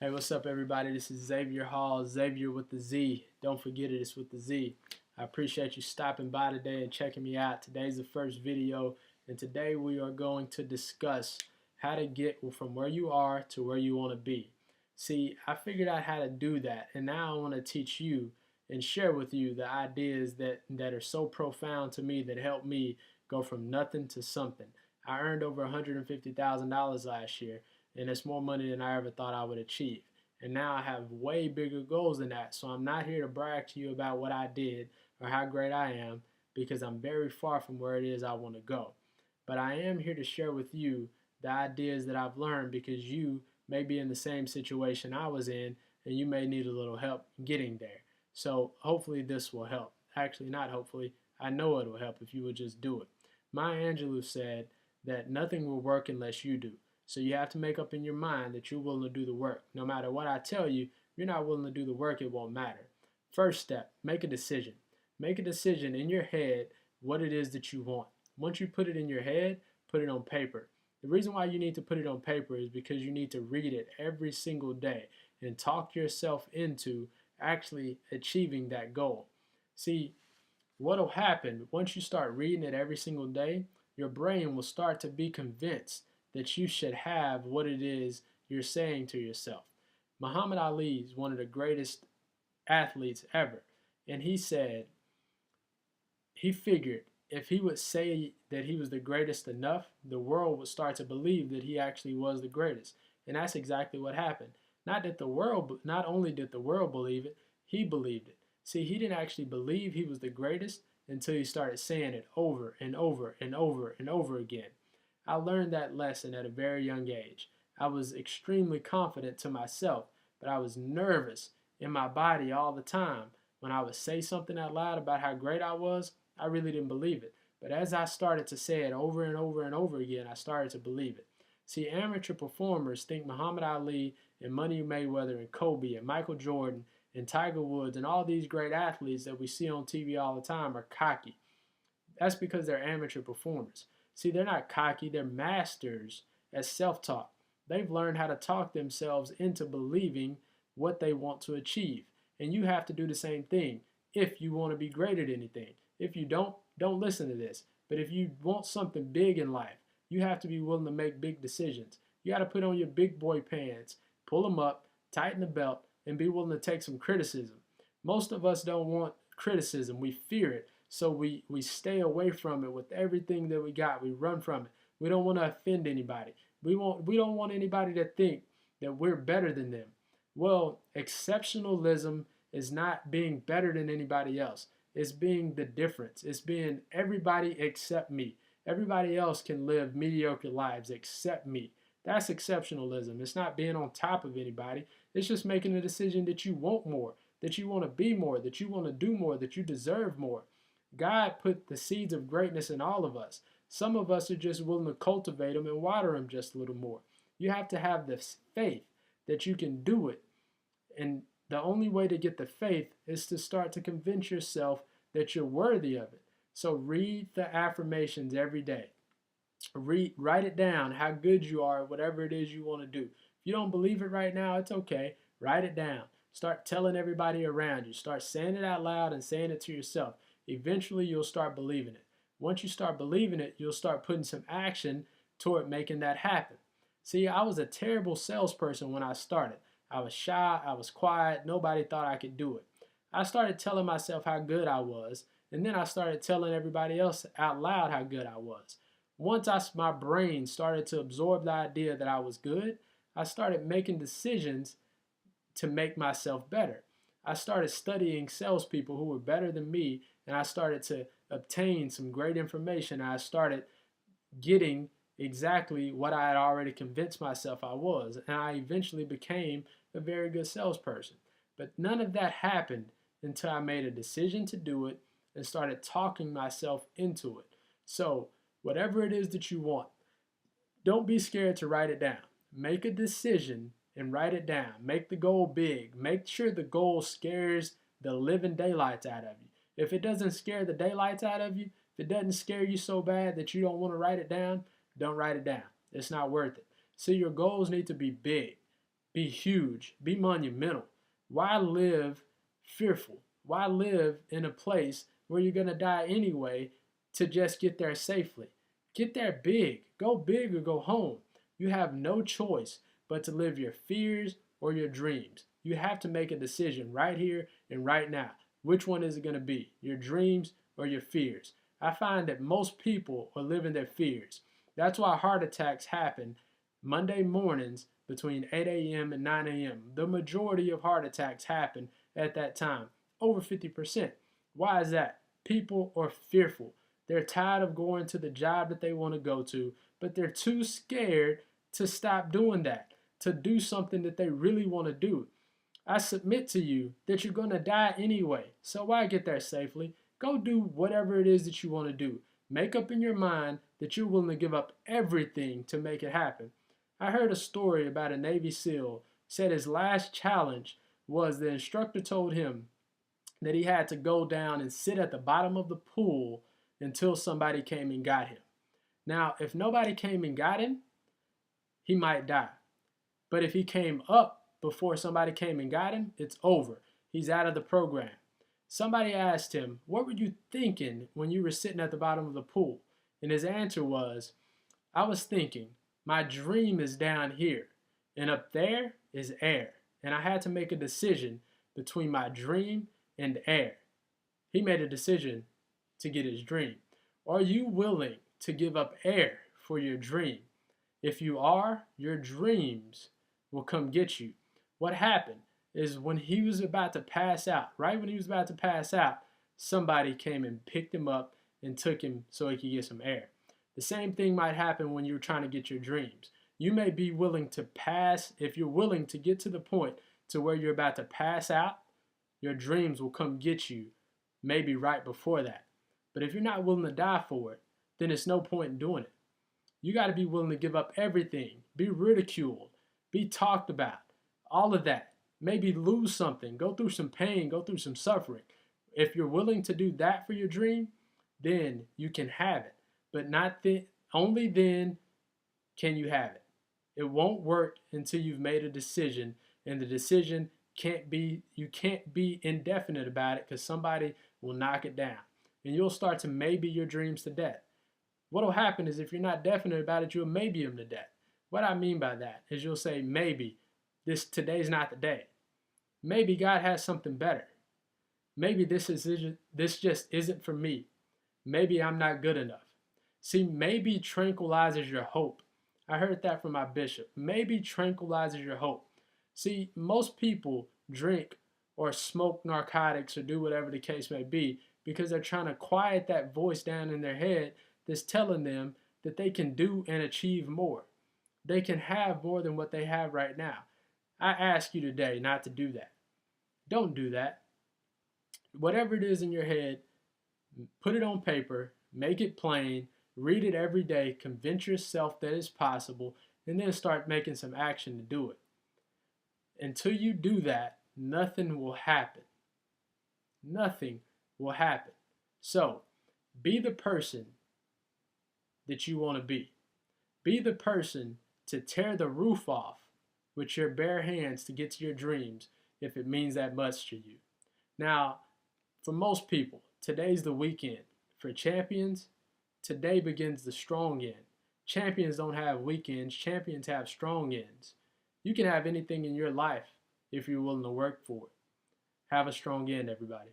Hey, what's up, everybody? This is Xavier Hall, Xavier with the Z. Don't forget it, it's with the Z. I appreciate you stopping by today and checking me out. Today's the first video, and today we are going to discuss how to get from where you are to where you want to be. See, I figured out how to do that, and now I want to teach you and share with you the ideas that are so profound to me that helped me go from nothing to something. I earned over $150,000 last year, and it's more money than I ever thought I would achieve. And now I have way bigger goals than that. So I'm not here to brag to you about what I did or how great I am, because I'm very far from where it is I want to go. But I am here to share with you the ideas that I've learned, because you may be in the same situation I was in and you may need a little help getting there. So hopefully this will help. Actually, not hopefully. I know it will help if you would just do it. Maya Angelou said that nothing will work unless you do. So you have to make up in your mind that you're willing to do the work. No matter what I tell you, if you're not willing to do the work, it won't matter. First step, make a decision. Make a decision in your head what it is that you want. Once you put it in your head, put it on paper. The reason why you need to put it on paper is because you need to read it every single day and talk yourself into actually achieving that goal. See, what will happen once you start reading it every single day, your brain will start to be convinced that you should have what it is you're saying to yourself. Muhammad Ali is one of the greatest athletes ever. And he said, he figured if he would say that he was the greatest enough, the world would start to believe that he actually was the greatest. And that's exactly what happened. Not only did the world believe it, he believed it. See, he didn't actually believe he was the greatest until he started saying it over and over and over and over again. I learned that lesson at a very young age. I was extremely confident to myself, but I was nervous in my body all the time. When I would say something out loud about how great I was, I really didn't believe it. But as I started to say it over and over and over again, I started to believe it. See, amateur performers think Muhammad Ali and Money Mayweather and Kobe and Michael Jordan and Tiger Woods and all these great athletes that we see on TV all the time are cocky. That's because they're amateur performers. See, they're not cocky, they're masters at self-talk. They've learned how to talk themselves into believing what they want to achieve. And you have to do the same thing if you want to be great at anything. If you don't listen to this. But if you want something big in life, you have to be willing to make big decisions. You got to put on your big boy pants, pull them up, tighten the belt, and be willing to take some criticism. Most of us don't want criticism. We fear it. So we stay away from it with everything that we got. We run from it. We don't want to offend anybody. We don't want anybody to think that we're better than them. Well, exceptionalism is not being better than anybody else. It's being the difference. It's being everybody except me. Everybody else can live mediocre lives except me. That's exceptionalism. It's not being on top of anybody. It's just making a decision that you want more, that you want to be more, that you want to do more, that you deserve more. God put the seeds of greatness in all of us. Some of us are just willing to cultivate them and water them just a little more. You have to have this faith that you can do it. And the only way to get the faith is to start to convince yourself that you're worthy of it. So read the affirmations every day. Write it down, how good you are, whatever it is you want to do. If you don't believe it right now, it's okay. Write it down. Start telling everybody around you. Start saying it out loud and saying it to yourself. Eventually, you'll start believing it. Once you start believing it, you'll start putting some action toward making that happen. See, I was a terrible salesperson when I started. I was shy, I was quiet, nobody thought I could do it. I started telling myself how good I was, and then I started telling everybody else out loud how good I was. Once my brain started to absorb the idea that I was good, I started making decisions to make myself better. I started studying salespeople who were better than me, and I started to obtain some great information. I started getting exactly what I had already convinced myself I was, and I eventually became a very good salesperson. But none of that happened until I made a decision to do it and started talking myself into it. So whatever it is that you want, don't be scared to write it down. Make a decision and write it down. Make the goal big. Make sure the goal scares the living daylights out of you. If it doesn't scare the daylights out of you, if it doesn't scare you so bad that you don't want to write it down, don't write it down. It's not worth it. So your goals need to be big. be huge, be monumental. Why live fearful? Why live in a place where you're going to die anyway to just get there safely? Get there big. Go big or go home. You have no choice but to live your fears or your dreams. You have to make a decision right here and right now. Which one is it going to be? Your dreams or your fears? I find that most people are living their fears. That's why heart attacks happen Monday mornings between 8 a.m. and 9 a.m. The majority of heart attacks happen at that time, over 50%. Why is that? People are fearful. They're tired of going to the job that they want to go to, but they're too scared to stop doing that, to do something that they really want to do. I submit to you that you're going to die anyway, so why get there safely? Go do whatever it is that you want to do. Make up in your mind that you're willing to give up everything to make it happen. I heard a story about a Navy SEAL said his last challenge was the instructor told him that he had to go down and sit at the bottom of the pool until somebody came and got him. Now, if nobody came and got him, he might die. But if he came up before somebody came and got him, it's over. He's out of the program. Somebody asked him, "What were you thinking when you were sitting at the bottom of the pool?" And his answer was, "I was thinking, my dream is down here, and up there is air. And I had to make a decision between my dream and air." He made a decision to get his dream. Are you willing to give up air for your dream? If you are, your dreams will come get you. What happened is when he was about to pass out, right when he was about to pass out, somebody came and picked him up and took him so he could get some air. The same thing might happen when you're trying to get your dreams. You may be willing to pass, if you're willing to get to the point to where you're about to pass out, your dreams will come get you maybe right before that. But if you're not willing to die for it, then it's no point in doing it. You got to be willing to give up everything, be ridiculed, be talked about, all of that. Maybe lose something, go through some pain, go through some suffering. If you're willing to do that for your dream, then you can have it. But only then can you have it. It won't work until you've made a decision, and the decision you can't be indefinite about it because somebody will knock it down. And you'll start to maybe your dreams to death. What'll happen is if you're not definite about it, you'll maybe them to death. What I mean by that is you'll say, maybe today's not the day. Maybe God has something better. Maybe this just isn't for me. Maybe I'm not good enough. See, maybe tranquilizes your hope. I heard that from my bishop. Maybe tranquilizes your hope. See, most people drink or smoke narcotics or do whatever the case may be because they're trying to quiet that voice down in their head that's telling them that they can do and achieve more. They can have more than what they have right now. I ask you today not to do that. Don't do that. Whatever it is in your head, put it on paper, make it plain, read it every day, convince yourself that it's possible, and then start making some action to do it. Until you do that, nothing will happen. Nothing will happen. So, be the person that you want to be. Be the person to tear the roof off with your bare hands to get to your dreams if it means that much to you. Now, for most people, today's the weekend. For champions, today begins the strong end. Champions don't have weekends. Champions have strong ends. You can have anything in your life if you're willing to work for it. Have a strong end, everybody.